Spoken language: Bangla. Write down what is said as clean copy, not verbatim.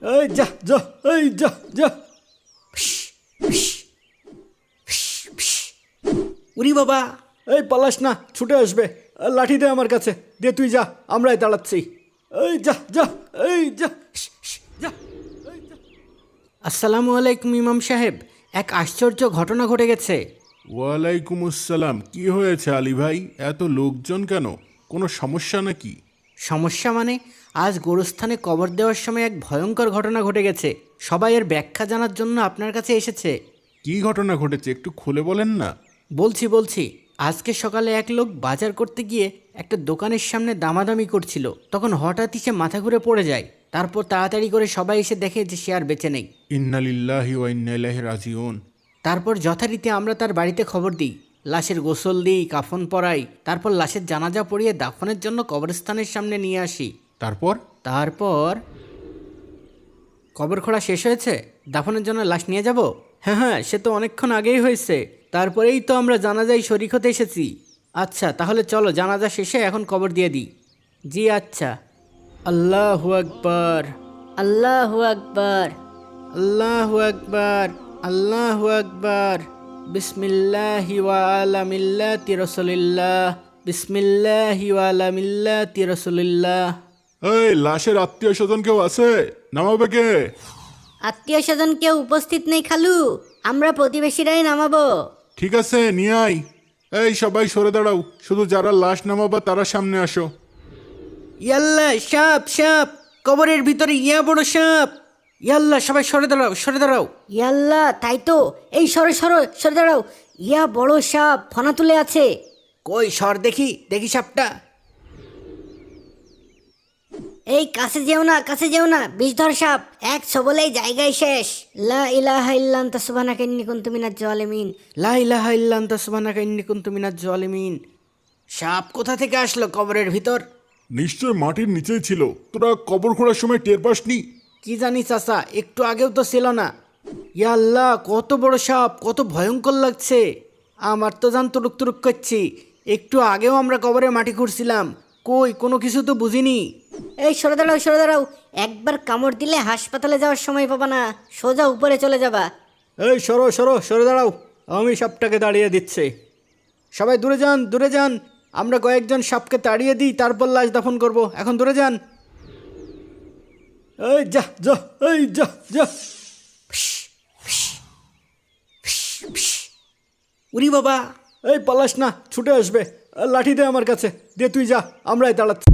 এই যা যা, এই যা যা। উরি বাবা, এই পালাস না, ছুটে আসবে। লাঠি দে আমার কাছে, দে তুই যা, আমরাই দাঁড়াচ্ছি। এই যা যা, এই যা যা। আসসালামু আলাইকুম ইমাম সাহেব। এক আশ্চর্য ঘটনা ঘটে গেছে। ওয়ালাইকুম আসসালাম। কি হয়েছে আলী ভাই? এত লোকজন কেন? কোনো সমস্যা নাকি? সমস্যা মানে, আজ গোরস্থানে কবর দেওয়ার সময় এক ভয়ঙ্কর ঘটনা ঘটে গেছে। সবাই এর ব্যাখ্যা জানার জন্য আপনার কাছে এসেছে। কি ঘটনা ঘটেছে একটু খুলে বলেন না। বলছি আজকে সকালে এক লোক বাজার করতে গিয়ে একটা দোকানের সামনে দামাদামি করছিল। তখন হঠাৎই সে মাথা ঘুরে পড়ে যায়। তারপর তাড়াতাড়ি করে সবাই এসে দেখে যে সে আর বেঁচে নেই। ইন্না লিল্লাহি ওয়া ইন্না ইলাইহি রাজিউন। তারপর যথারীতি আমরা তার বাড়িতে খবর দিই, লাশের গোসল দিই, কাফন পরাই, তারপর লাশের জানাজা পড়িয়ে দাফনের জন্য কবরস্থানের সামনে নিয়ে আসি। তারপর কবর খোঁড়া শেষ হয়েছে, দাফনের জন্য লাশ নিয়ে যাব। হ্যাঁ, সে তো অনেকক্ষণ আগেই হয়েছে। তারপরেই তো আমরা জানাজায় শরিক হতে এসেছি। আচ্ছা তাহলে চলো, জানাজা শেষে এখন কবর দিয়ে দিই। জি আচ্ছা। আল্লাহু আকবার, আল্লাহু আকবার। আল্লাহু আকবার, আল্লাহু আকবার। বিসমিল্লাহি ওয়া আলা মিল্লাতি রাসূলিল্লাহ, বিসমিল্লাহি ওয়া আলা মিল্লাতি রাসূলিল্লাহ। এই লাশের আত্মীয় স্বজন কেউ আছে? নামাবে কে? আত্মীয় স্বজন কেউ উপস্থিত নেই খালু, আমরা প্রতিবেশীরাই নামাবো। ঠিক আছে, নিয়ে আয়। এই সবাই সরে দাঁড়াও, শুধু যারা লাশ নামাবা তারা সামনে আসো। ইয়াল্লাহ, সাপ সাপ, কবরের ভিতরে ইয়া বড় সাপ। ইয়াল্লাহ, সবাই সরে দাঁড়াও, সরে দাঁড়াও। ইয়াল্লাহ, তাই তো, এই সরে সরে দাঁড়াও। ইয়া বড় সাপ ফনা তুলে আছে। কই সর দেখি, দেখি সাপটা। এই কাছে যেও না, বিষধর সাপ, এক সবলেই জায়গায় শেষ। লা ইলাহা ইল্লা আনতা সুবহানাকা ইন্নী কুনতু মিনাজ জালিমিন। লা ইলাহা ইল্লা আনতা সুবহানাকা ইন্নী কুনতু মিনাজ জালিমিন। সাপ কোথা থেকে আসলো কবরের ভিতর? নিশ্চয় মাটির নিচেই ছিল। তোরা কবর খোঁড়ার সময় টের পাসনি? কি জানি চাচা, একটু আগেও তো ছিল না। ইয়া আল্লাহ, কত বড় সাপ, কত ভয়ঙ্কর লাগছে। আমার তো জান তুরুক তুরুক করছি। একটু আগেও আমরা কবরে মাটি খুঁড়ছিলাম, কই কোনো কিছু তো বুঝিনি। এই সরে দাঁড়াও, একবার কামড় দিলে হাসপাতালে যাওয়ার সময় পাবা না, সোজা উপরে চলে যাবা। এই সরো সরো, সরে দাঁড়াও, আমি সাপটাকে তাড়িয়ে দিচ্ছি। সবাই দূরে যান, দূরে যান। আমরা কয়েকজন সাপকে তাড়িয়ে দিই, তারপর লাশ দাফন করব। এখন দূরে যান। এই যা যা, এই যা যা। উরি বাবা, এই পালাস না, ছুটে আসবে। লাঠি দে আমার কাছে, দে তুই যা, আমরাই দাঁড়াচ্ছি।